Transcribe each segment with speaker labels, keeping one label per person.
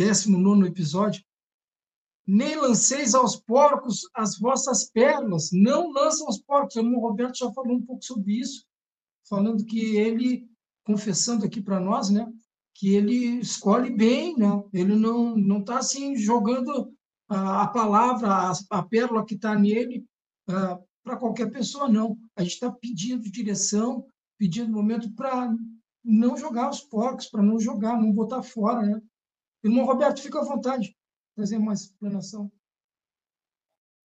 Speaker 1: 19º episódio, nem lanceis aos porcos as vossas pérolas, não lançam aos porcos. O irmão Roberto já falou um pouco sobre isso, falando que ele, confessando aqui para nós, né, que ele escolhe bem, né? Ele não está assim jogando a palavra, a pérola que está nele para qualquer pessoa, não. A gente está pedindo direção, pedindo momento para não jogar os porcos, para não jogar, não botar fora, né? Irmão Roberto, fica à vontade, trazer mais explanação.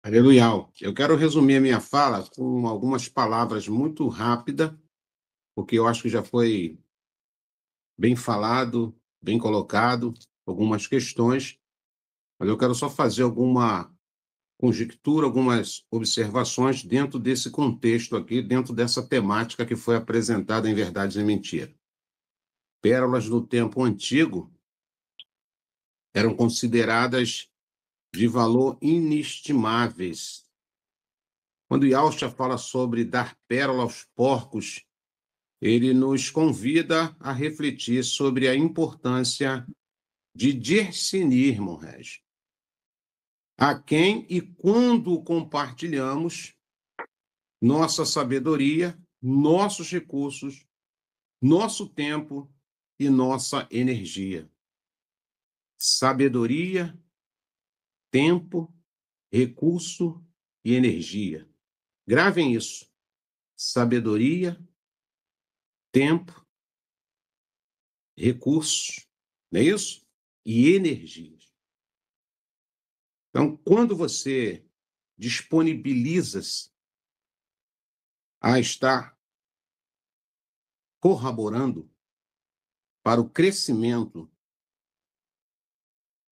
Speaker 2: Aleluia. Eu quero resumir a minha fala com algumas palavras muito rápidas, porque eu acho que já foi bem falado, bem colocado, algumas questões, mas eu quero só fazer alguma conjectura, algumas observações dentro desse contexto aqui, dentro dessa temática que foi apresentada em Verdades e Mentira. Pérolas no tempo antigo eram consideradas de valor inestimáveis. Quando Yahshua fala sobre dar pérola aos porcos, ele nos convida a refletir sobre a importância de discernir, irmão Régio, a quem e quando compartilhamos nossa sabedoria, nossos recursos, nosso tempo e nossa energia. Sabedoria, tempo, recurso e energia. Gravem isso. Sabedoria, tempo, recursos, não é isso? E energias. Então, quando você disponibiliza-se a estar corroborando para o crescimento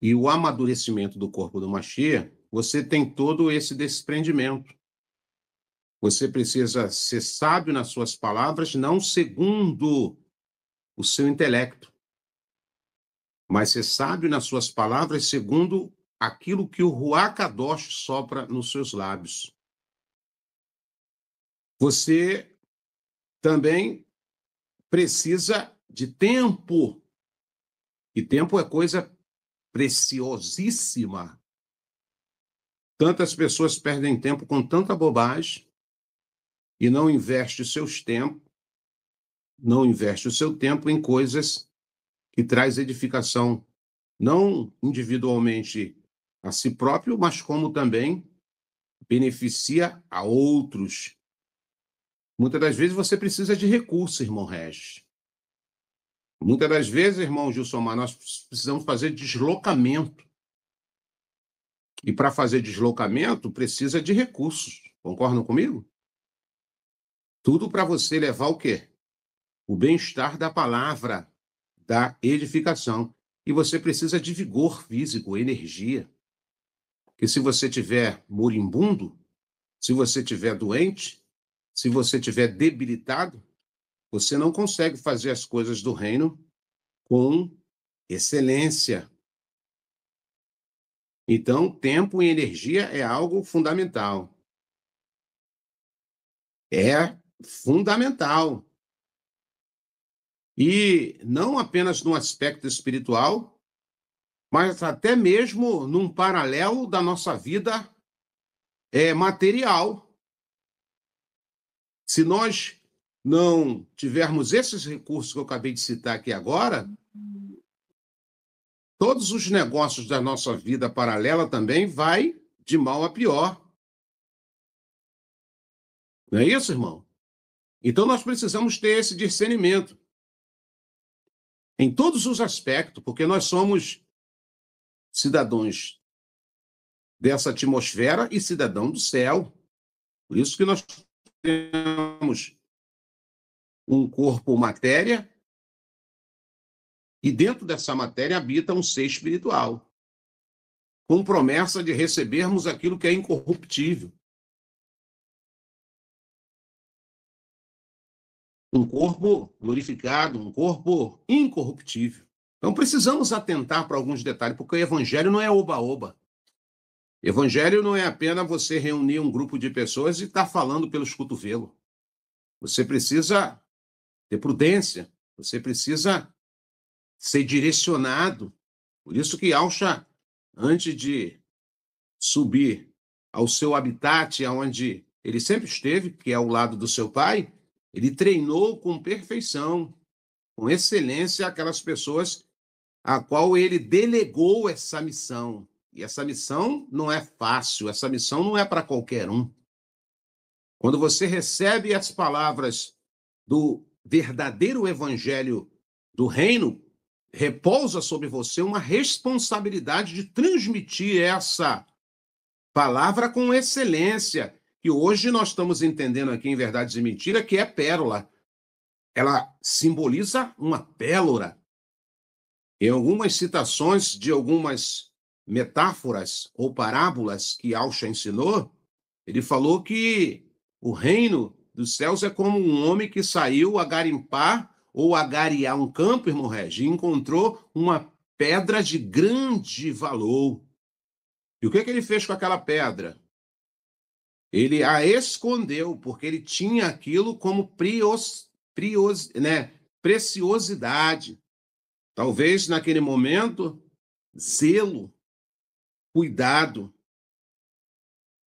Speaker 2: e o amadurecimento do corpo do Mashiach, você tem todo esse desprendimento. Você precisa ser sábio nas suas palavras, não segundo o seu intelecto, mas ser sábio nas suas palavras segundo aquilo que o Ruach Kadosh sopra nos seus lábios. Você também precisa de tempo, e tempo é coisa preciosíssima. Tantas pessoas perdem tempo com tanta bobagem e não investem o seu tempo em coisas que traz edificação, não individualmente a si próprio, mas como também beneficia a outros. Muitas das vezes você precisa de recursos, irmão Regis. Muitas das vezes, irmão Gilsomar, nós precisamos fazer deslocamento. E para fazer deslocamento, precisa de recursos. Concordam comigo? Tudo para você levar o quê? O bem-estar da palavra, da edificação. E você precisa de vigor físico, energia. Porque se você tiver moribundo, se você tiver doente, se você tiver debilitado, você não consegue fazer as coisas do reino com excelência. Então, tempo e energia é algo fundamental. É fundamental. E não apenas no aspecto espiritual, mas até mesmo num paralelo da nossa vida material. Se nós não tivermos esses recursos que eu acabei de citar aqui agora, todos os negócios da nossa vida paralela também vai de mal a pior. Não é isso, irmão? Então nós precisamos ter esse discernimento em todos os aspectos, porque nós somos cidadãos dessa atmosfera e cidadão do céu. Por isso que nós temos um corpo matéria e dentro dessa matéria habita um ser espiritual, com promessa de recebermos aquilo que é incorruptível. Um corpo glorificado, um corpo incorruptível. Então precisamos atentar para alguns detalhes, porque o evangelho não é oba-oba. Evangelho não é apenas você reunir um grupo de pessoas e estar falando pelos cotovelos. Você precisa ter prudência, você precisa ser direcionado, Por isso que Alcha, antes de subir ao seu habitat, aonde ele sempre esteve, que é ao lado do seu pai, ele treinou com perfeição, com excelência, aquelas pessoas a qual ele delegou essa missão. E essa missão não é fácil, essa missão não é para qualquer um. Quando você recebe as palavras do verdadeiro evangelho do reino, repousa sobre você uma responsabilidade de transmitir essa palavra com excelência, que hoje nós estamos entendendo aqui em Verdades e Mentira, que é pérola. Ela simboliza uma pérola. Em algumas citações de algumas metáforas ou parábolas que Alcha ensinou, ele falou que o reino dos céus é como um homem que saiu a garimpar ou a garear um campo, irmão Regi, e encontrou uma pedra de grande valor. E o que ele fez com aquela pedra? Ele a escondeu, porque ele tinha aquilo como preciosidade. Talvez naquele momento, zelo, cuidado.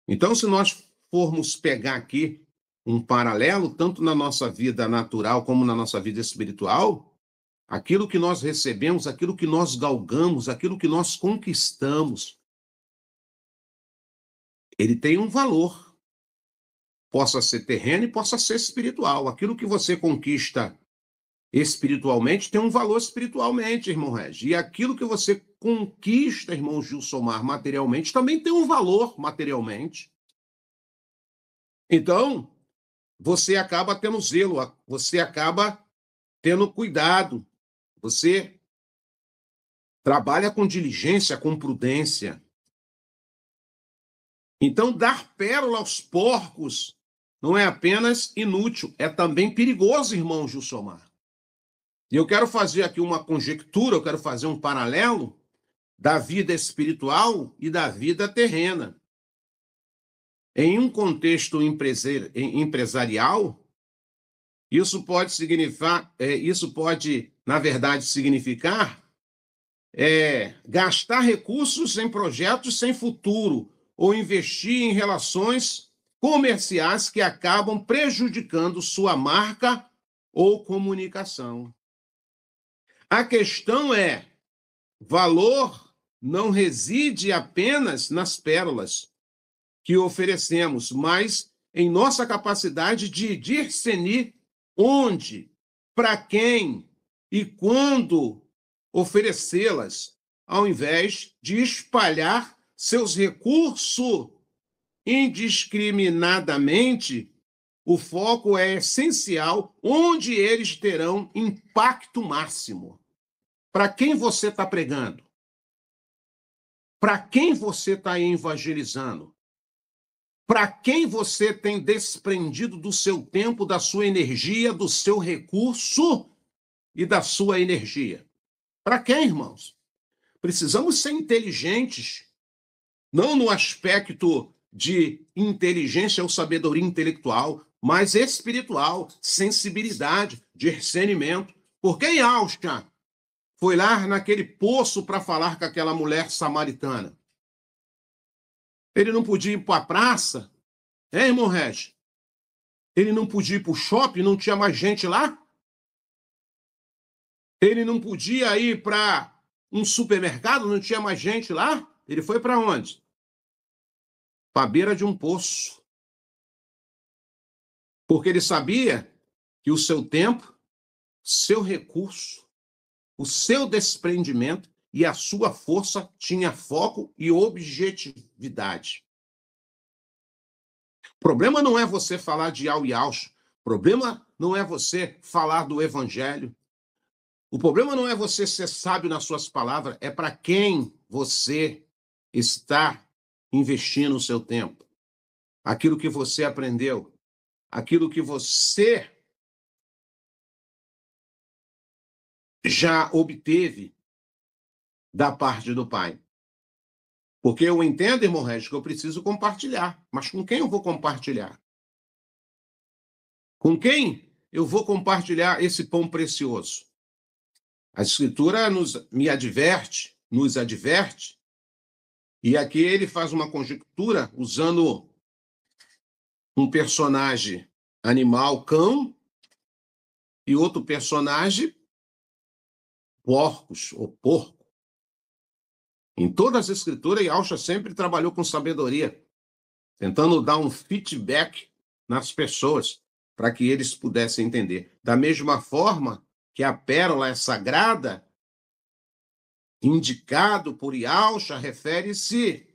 Speaker 2: Então, se nós formos pegar aqui um paralelo, tanto na nossa vida natural como na nossa vida espiritual, aquilo que nós recebemos, aquilo que nós galgamos, aquilo que nós conquistamos, ele tem um valor. Possa ser terreno e possa ser espiritual. Aquilo que você conquista espiritualmente tem um valor espiritualmente, irmão Regi. E aquilo que você conquista, irmão Gilsomar, materialmente, também tem um valor materialmente. Então, você acaba tendo zelo, você acaba tendo cuidado, você trabalha com diligência, com prudência. Então, dar pérola aos porcos não é apenas inútil, é também perigoso, irmão Gilsomar. E eu quero fazer aqui uma conjectura, eu quero fazer um paralelo da vida espiritual e da vida terrena. Em um contexto empresarial, isso pode, na verdade, significar gastar recursos em projetos sem futuro ou investir em relações comerciais que acabam prejudicando sua marca ou comunicação. A questão é, valor não reside apenas nas pérolas que oferecemos, mas em nossa capacidade de discernir onde, para quem e quando oferecê-las, ao invés de espalhar seus recursos indiscriminadamente. O foco é essencial, onde eles terão impacto máximo. Para quem você está pregando? Para quem você está evangelizando? Para quem você tem desprendido do seu tempo, da sua energia, do seu recurso e da sua energia? Para quem, irmãos? Precisamos ser inteligentes, não no aspecto de inteligência ou sabedoria intelectual, mas espiritual, sensibilidade, discernimento. Por que Alcha foi lá naquele poço para falar com aquela mulher samaritana? Ele não podia ir para a praça? Irmão Regi? Ele não podia ir para o shopping? Não tinha mais gente lá? Ele não podia ir para um supermercado? Não tinha mais gente lá? Ele foi para onde? Para a beira de um poço. Porque ele sabia que o seu tempo, seu recurso, o seu desprendimento e a sua força tinha foco e objetividade. O problema não é você falar de Al e Alcha. O problema não é você falar do evangelho. O problema não é você ser sábio nas suas palavras, é para quem você está investindo o seu tempo. Aquilo que você aprendeu, aquilo que você já obteve da parte do Pai. Porque eu entendo, irmão Regi, que eu preciso compartilhar. Mas com quem eu vou compartilhar? Com quem eu vou compartilhar esse pão precioso? A Escritura me adverte nos adverte, e aqui ele faz uma conjectura usando um personagem animal, cão, e outro personagem, porcos ou porco. Em todas as escrituras, Yahshua sempre trabalhou com sabedoria, tentando dar um feedback nas pessoas, para que eles pudessem entender. Da mesma forma que a pérola é sagrada, indicado por Yahshua, refere-se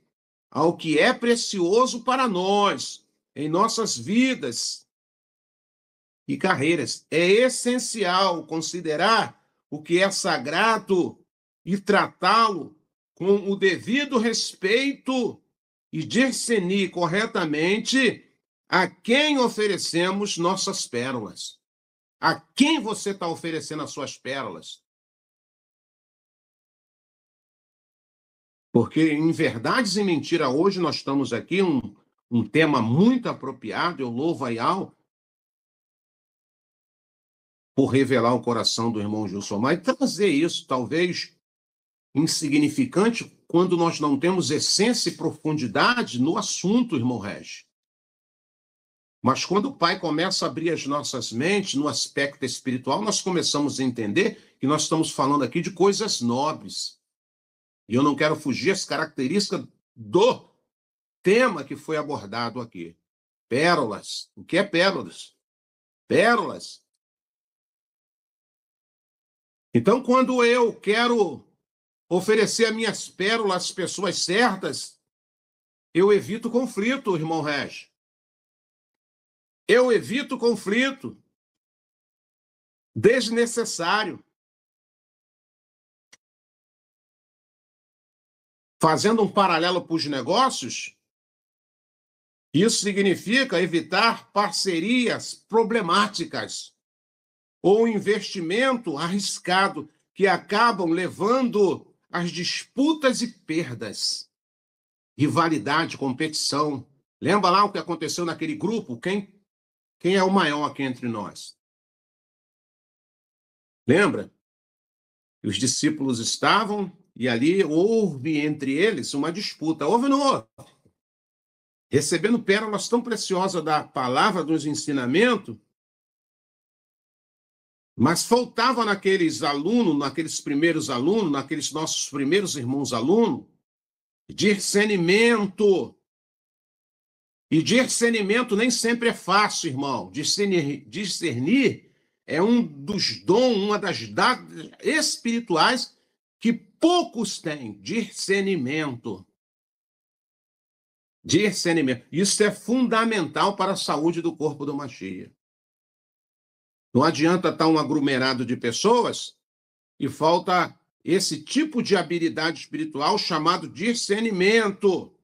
Speaker 2: ao que é precioso para nós, em nossas vidas e carreiras. É essencial considerar o que é sagrado e tratá-lo com o devido respeito e discernir corretamente a quem oferecemos nossas pérolas. A quem você está oferecendo as suas pérolas? Porque em Verdades e Mentira, hoje nós estamos aqui, um tema muito apropriado, eu louvo a Yahweh por revelar o coração do irmão Gilsomar e trazer isso, talvez insignificante, quando nós não temos essência e profundidade no assunto, irmão Regis. Mas quando o Pai começa a abrir as nossas mentes no aspecto espiritual, nós começamos a entender que nós estamos falando aqui de coisas nobres. E eu não quero fugir às características do tema que foi abordado aqui. Pérolas. O que é pérolas? Pérolas. Então, quando eu quero oferecer as minhas pérolas às pessoas certas, eu evito conflito, irmão Regis. Eu evito conflito desnecessário. Fazendo um paralelo para os negócios, isso significa evitar parcerias problemáticas ou investimento arriscado que acabam levando às disputas e perdas, rivalidade, competição. Lembra lá o que aconteceu naquele grupo? Quem é o maior aqui entre nós? Lembra? Os discípulos estavam e ali houve entre eles uma disputa. Houve ou não houve? Recebendo pérolas tão preciosas da palavra, dos ensinamentos, mas faltava naqueles alunos, naqueles primeiros alunos, naqueles nossos primeiros irmãos alunos, discernimento. E discernimento nem sempre é fácil, irmão. Discernir é um dos dons, uma das dadas espirituais que poucos têm. Discernimento. Discernimento. Isso é fundamental para a saúde do corpo do Mashiach. Não adianta estar um aglomerado de pessoas e falta esse tipo de habilidade espiritual chamado discernimento.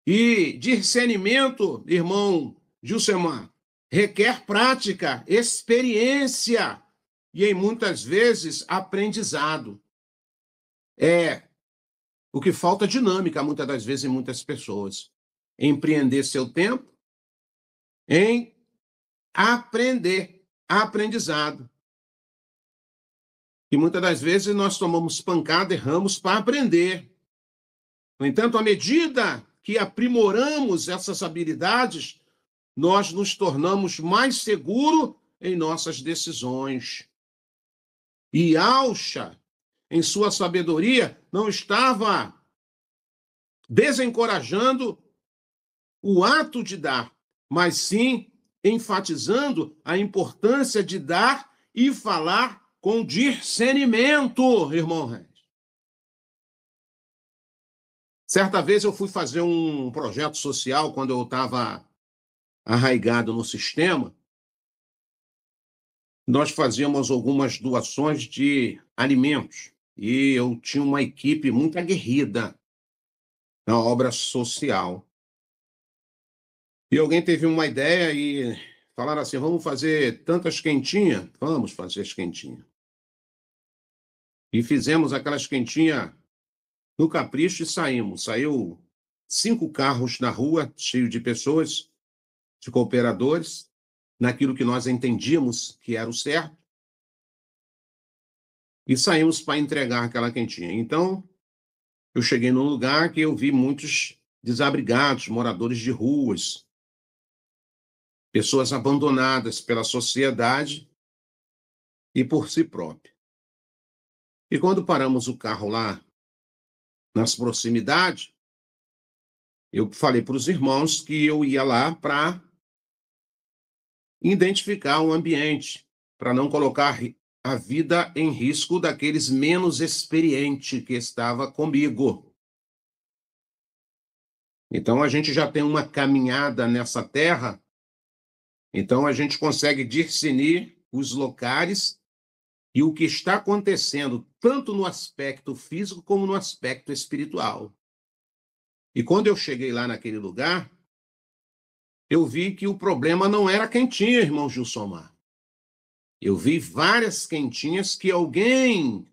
Speaker 2: E discernimento, irmão Gilsemar, requer prática, experiência e, em muitas vezes, aprendizado. É o que falta dinâmica, muitas das vezes, em muitas pessoas. Empreender seu tempo em aprender, aprendizado. E muitas das vezes nós tomamos pancada, erramos para aprender. No entanto, à medida que aprimoramos essas habilidades, nós nos tornamos mais seguros em nossas decisões. E Yahshua, em sua sabedoria, não estava desencorajando o ato de dar, mas sim enfatizando a importância de dar e falar com discernimento, irmão Reis. Certa vez eu fui fazer um projeto social quando eu estava arraigado no sistema. Nós fazíamos algumas doações de alimentos e eu tinha uma equipe muito aguerrida na obra social. E alguém teve uma ideia e falaram assim, vamos fazer tantas quentinhas? Vamos fazer as quentinhas. E fizemos aquelas quentinhas no capricho e saímos. Saiu 5 carros na rua, cheios de pessoas, de cooperadores, naquilo que nós entendíamos que era o certo. e saímos para entregar aquela quentinha. Então, eu cheguei num lugar que eu vi muitos desabrigados, moradores de ruas, pessoas abandonadas pela sociedade e por si próprio. E quando paramos o carro lá, nas proximidades, eu falei para os irmãos que eu ia lá para identificar o ambiente, para não colocar a vida em risco daqueles menos experientes que estava comigo. Então, a gente já tem uma caminhada nessa terra, então a gente consegue discernir os locais e o que está acontecendo, tanto no aspecto físico como no aspecto espiritual. E quando eu cheguei lá naquele lugar, eu vi que o problema não era a quentinha, irmão Gilsomar. Eu vi várias quentinhas que alguém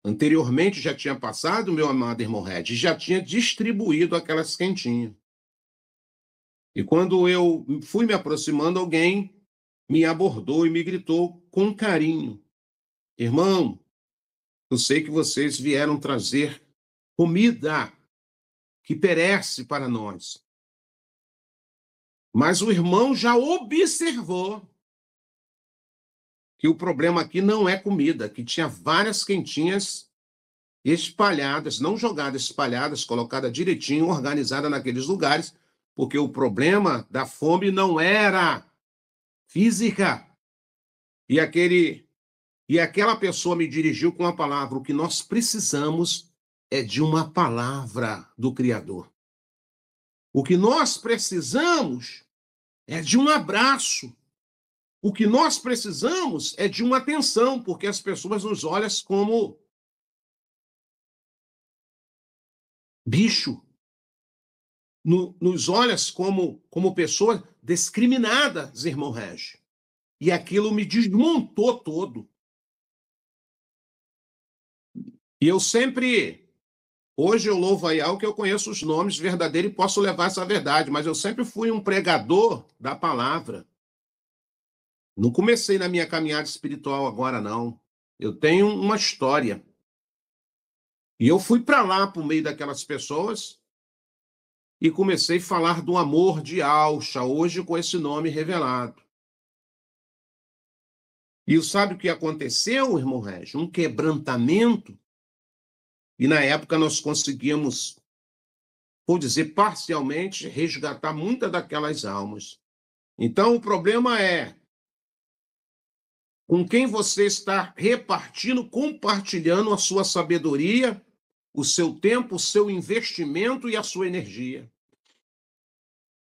Speaker 2: anteriormente já tinha passado, meu amado irmão Red, já tinha distribuído aquelas quentinhas. E quando eu fui me aproximando, alguém me abordou e me gritou com carinho: irmão, eu sei que vocês vieram trazer comida que perece para nós. Mas o irmão já observou que o problema aqui não é comida, que tinha várias quentinhas espalhadas, não jogadas, espalhadas, colocadas direitinho, organizadas naqueles lugares, porque o problema da fome não era física. E aquela pessoa me dirigiu com a palavra: o que nós precisamos é de uma palavra do Criador. O que nós precisamos é de um abraço. O que nós precisamos é de uma atenção, porque as pessoas nos olham como bicho, nos olham como pessoas discriminadas, irmão Régio. E aquilo me desmontou todo. E eu sempre, hoje eu louvo a Yahweh que eu conheço os nomes verdadeiros e posso levar essa verdade, mas eu sempre fui um pregador da palavra. Não comecei na minha caminhada espiritual agora, não. Eu tenho uma história. E eu fui para lá, por meio daquelas pessoas, e comecei a falar do amor de Alcha, hoje com esse nome revelado. E sabe o que aconteceu, irmão Régio? Um quebrantamento. E na época nós conseguimos, vou dizer, parcialmente, resgatar muitas daquelas almas. Então, o problema é com quem você está repartindo, compartilhando a sua sabedoria, o seu tempo, o seu investimento e a sua energia.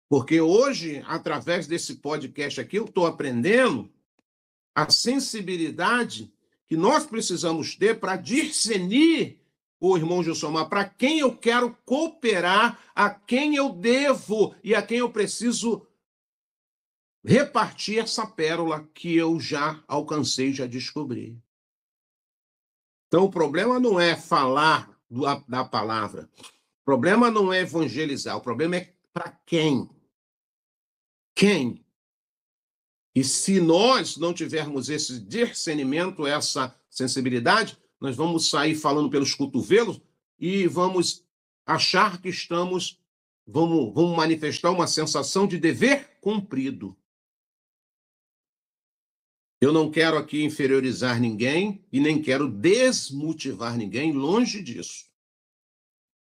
Speaker 2: Porque hoje, através desse podcast aqui, eu estou aprendendo a sensibilidade que nós precisamos ter para discernir, o irmão Gilsomar, para quem eu quero cooperar, a quem eu devo e a quem eu preciso repartir essa pérola que eu já alcancei, já descobri. Então, o problema não é falar da palavra. O problema não é evangelizar. O problema é para quem? Quem? E se nós não tivermos esse discernimento, essa sensibilidade, nós vamos sair falando pelos cotovelos e vamos achar que vamos manifestar uma sensação de dever cumprido. Eu não quero aqui inferiorizar ninguém e nem quero desmotivar ninguém, longe disso.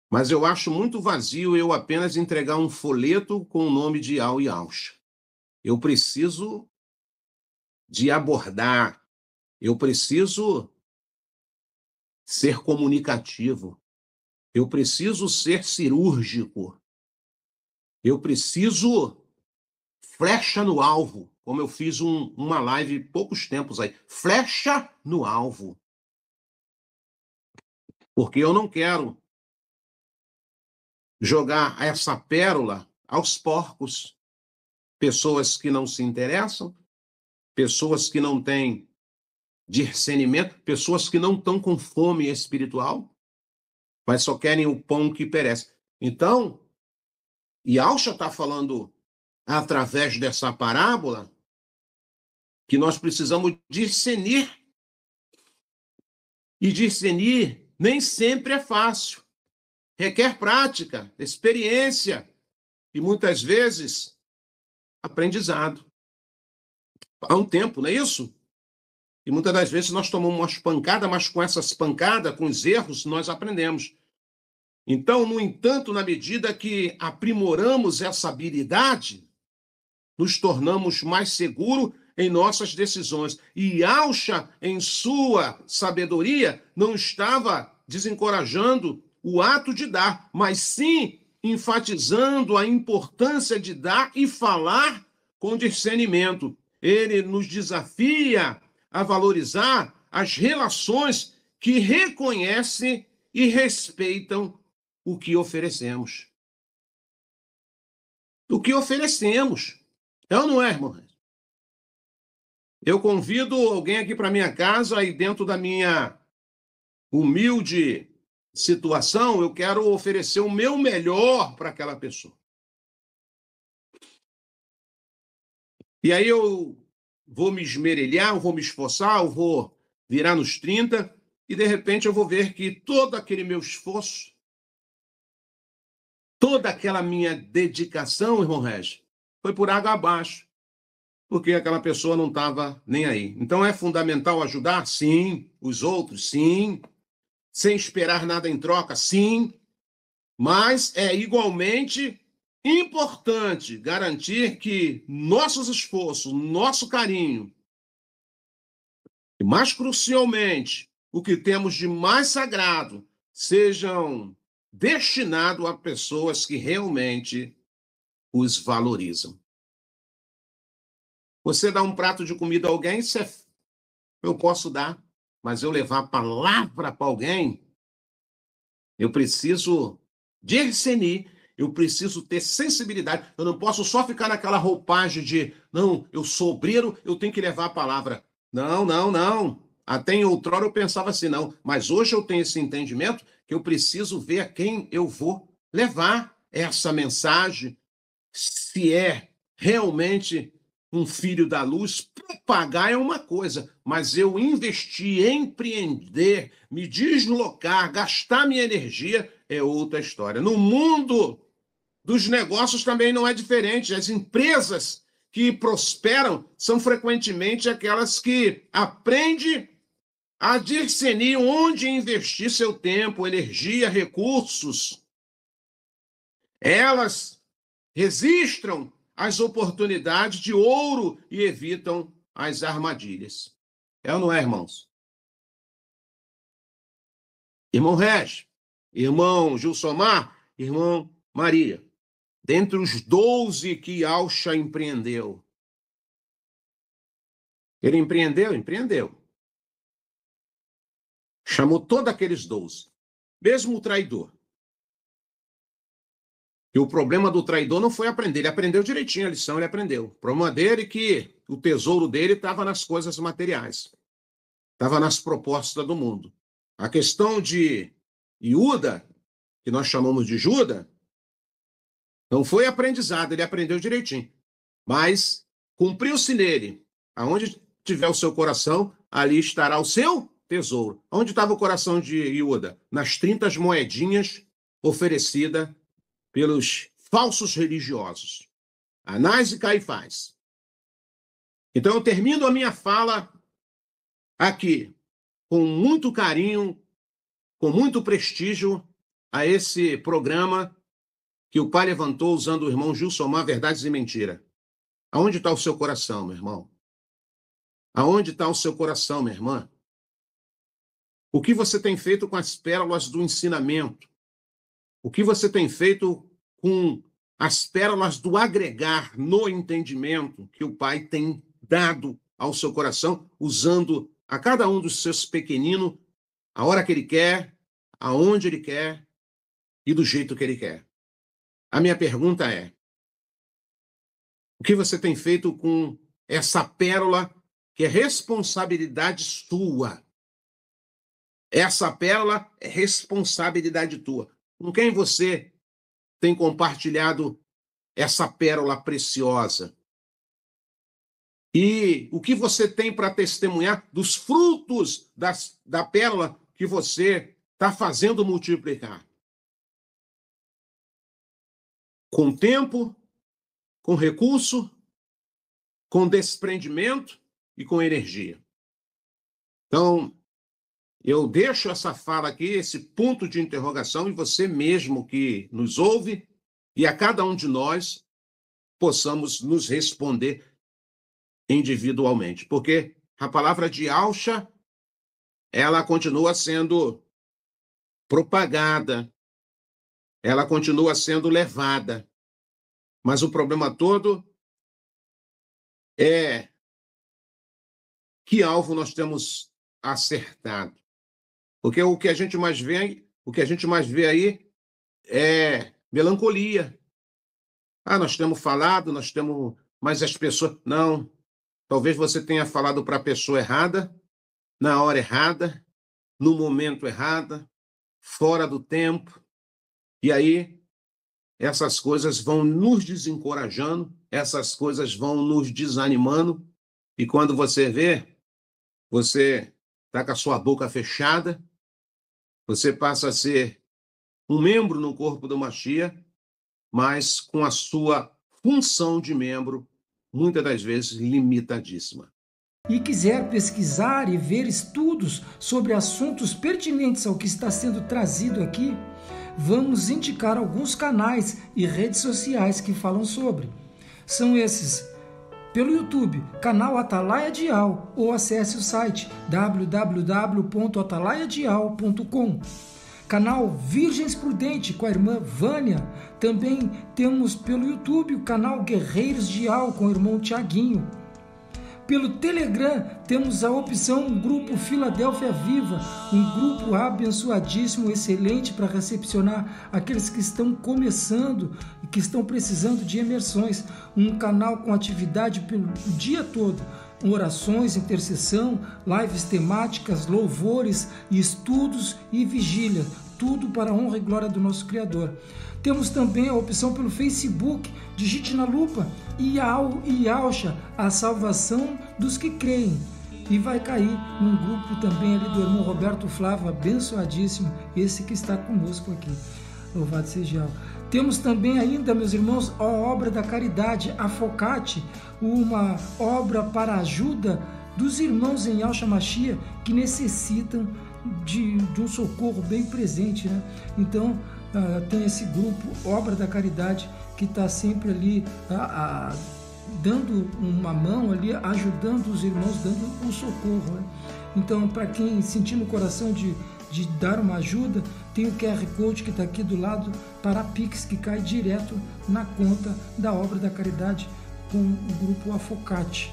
Speaker 2: Mas eu acho muito vazio eu apenas entregar um folheto com o nome de Al e Alcha. Eu preciso de abordar, eu preciso ser comunicativo, eu preciso ser cirúrgico, eu preciso flecha no alvo, como eu fiz uma live poucos tempos aí, flecha no alvo. Porque eu não quero jogar essa pérola aos porcos, pessoas que não se interessam, pessoas que não têm discernimento, pessoas que não estão com fome espiritual, mas só querem o pão que perece. Então, e Alcha está falando através dessa parábola que nós precisamos discernir E discernir nem sempre é fácil. Requer prática, experiência e, muitas vezes, aprendizado. Há um tempo, não é isso? E muitas das vezes nós tomamos umas pancadas, mas com essas pancadas, com os erros, nós aprendemos. Então, no entanto, na medida que aprimoramos essa habilidade, nos tornamos mais seguros em nossas decisões. E Alcha, em sua sabedoria, não estava desencorajando o ato de dar, mas sim enfatizando a importância de dar e falar com discernimento. Ele nos desafia a valorizar as relações que reconhecem e respeitam o que oferecemos. O que oferecemos. É ou não é, irmão? Eu convido alguém aqui para minha casa e dentro da minha humilde situação, eu quero oferecer o meu melhor para aquela pessoa. E aí eu vou me esmerelhar, eu vou me esforçar, eu vou virar nos 30 e de repente eu vou ver que todo aquele meu esforço, toda aquela minha dedicação, irmão Regis, foi por água abaixo, porque aquela pessoa não estava nem aí. Então é fundamental ajudar? Sim. Os outros? Sim. Sem esperar nada em troca? Sim. Mas é igualmente importante garantir que nossos esforços, nosso carinho, e mais crucialmente, o que temos de mais sagrado, sejam destinados a pessoas que realmente os valorizam. Você dá um prato de comida a alguém, eu posso dar, mas eu levar a palavra para alguém, eu preciso discernir, eu preciso ter sensibilidade. Eu não posso só ficar naquela roupagem de, não, eu sou obreiro, eu tenho que levar a palavra. Não, não, não. Até em outrora eu pensava assim, não. Mas hoje eu tenho esse entendimento que eu preciso ver a quem eu vou levar essa mensagem, se é realmente um filho da luz. Propagar é uma coisa, mas eu investir, empreender, me deslocar, gastar minha energia é outra história. No mundo dos negócios também não é diferente. As empresas que prosperam são frequentemente aquelas que aprendem a discernir onde investir seu tempo, energia, recursos. Elas registram as oportunidades de ouro e evitam as armadilhas. É ou não é, irmãos? Irmão Regis, irmão Gilsomar, irmão Maria, dentre os 12 que Alcha empreendeu. Ele empreendeu? Empreendeu. Chamou todos aqueles 12, mesmo o traidor. E o problema do traidor não foi aprender, ele aprendeu direitinho a lição, ele aprendeu. O problema dele é que o tesouro dele estava nas coisas materiais, estava nas propostas do mundo. A questão de Iuda, que nós chamamos de Judas, não foi aprendizado, ele aprendeu direitinho. Mas cumpriu-se nele. Aonde tiver o seu coração, ali estará o seu tesouro. Onde estava o coração de Iuda? Nas 30 moedinhas oferecidas pelos falsos religiosos, Anás e Caifás. Então eu termino a minha fala aqui com muito carinho, com muito prestígio a esse programa que o pai levantou usando o irmão Gilsomar, Verdades e Mentira. Aonde está o seu coração, meu irmão? Aonde está o seu coração, minha irmã? O que você tem feito com as pérolas do ensinamento? O que você tem feito com as pérolas do agregar no entendimento que o Pai tem dado ao seu coração, usando a cada um dos seus pequeninos a hora que ele quer, aonde ele quer e do jeito que ele quer? A minha pergunta é: o que você tem feito com essa pérola que é responsabilidade sua? Essa pérola é responsabilidade tua. Com quem você tem compartilhado essa pérola preciosa? E o que você tem para testemunhar dos frutos da pérola que você está fazendo multiplicar. Com tempo, com recurso, com desprendimento e com energia. Então, eu deixo essa fala aqui, esse ponto de interrogação, e você mesmo que nos ouve, e a cada um de nós possamos nos responder individualmente. Porque a palavra de Alcha, ela continua sendo propagada, ela continua sendo levada. Mas o problema todo é que alvo nós temos acertado. Porque o que a gente mais vê aí é melancolia. Nós temos falado, mas as pessoas... Não, talvez você tenha falado para a pessoa errada, na hora errada, no momento errado, fora do tempo. E aí, essas coisas vão nos desencorajando, essas coisas vão nos desanimando, e quando você vê, você está com a sua boca fechada, você passa a ser um membro no corpo do Mashiach, mas com a sua função de membro, muitas das vezes, limitadíssima.
Speaker 1: E quiser pesquisar e ver estudos sobre assuntos pertinentes ao que está sendo trazido aqui, vamos indicar alguns canais e redes sociais que falam sobre. São esses: pelo YouTube, canal Atalaia Dial, ou acesse o site www.atalaiadial.com. Canal Virgens Prudente com a irmã Vânia. Também temos pelo YouTube o canal Guerreiros Dial com o irmão Tiaguinho. Pelo Telegram temos a opção Grupo Filadélfia Viva, um grupo abençoadíssimo, excelente para recepcionar aqueles que estão começando e que estão precisando de imersões. Um canal com atividade pelo dia todo, orações, intercessão, lives temáticas, louvores, estudos e vigília, tudo para a honra e glória do nosso Criador. Temos também a opção pelo Facebook, digite na lupa Alcha, a salvação dos que creem. E vai cair num grupo também ali do irmão Roberto Flávio, abençoadíssimo, esse que está conosco aqui. Louvado seja Yahweh. Temos também ainda, meus irmãos, a obra da caridade, a Focate, uma obra para a ajuda dos irmãos em Yahshua Mashiach que necessitam de um socorro bem presente, né? Então, tem esse grupo, Obra da Caridade, que está sempre ali dando uma mão ali, ajudando os irmãos, dando um socorro, né? Então, para quem sentir no coração de dar uma ajuda, tem o QR Code que está aqui do lado para a Pix, que cai direto na conta da Obra da Caridade com o grupo Afocate.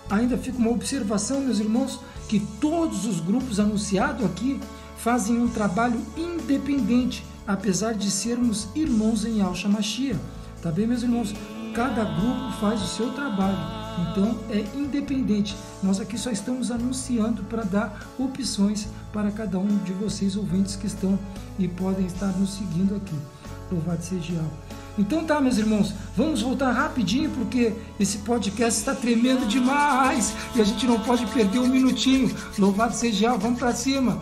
Speaker 1: Ainda fica uma observação, meus irmãos, que todos os grupos anunciados aqui fazem um trabalho independente, apesar de sermos irmãos em Yahshua Mashiach. Tá bem, meus irmãos? Cada grupo faz o seu trabalho, então é independente. Nós aqui só estamos anunciando para dar opções para cada um de vocês, ouvintes que estão e podem estar nos seguindo aqui. Louvado seja Yahweh. Então tá, meus irmãos, vamos voltar rapidinho, porque esse podcast está tremendo demais e a gente não pode perder um minutinho. Louvado seja Yahweh, vamos para cima.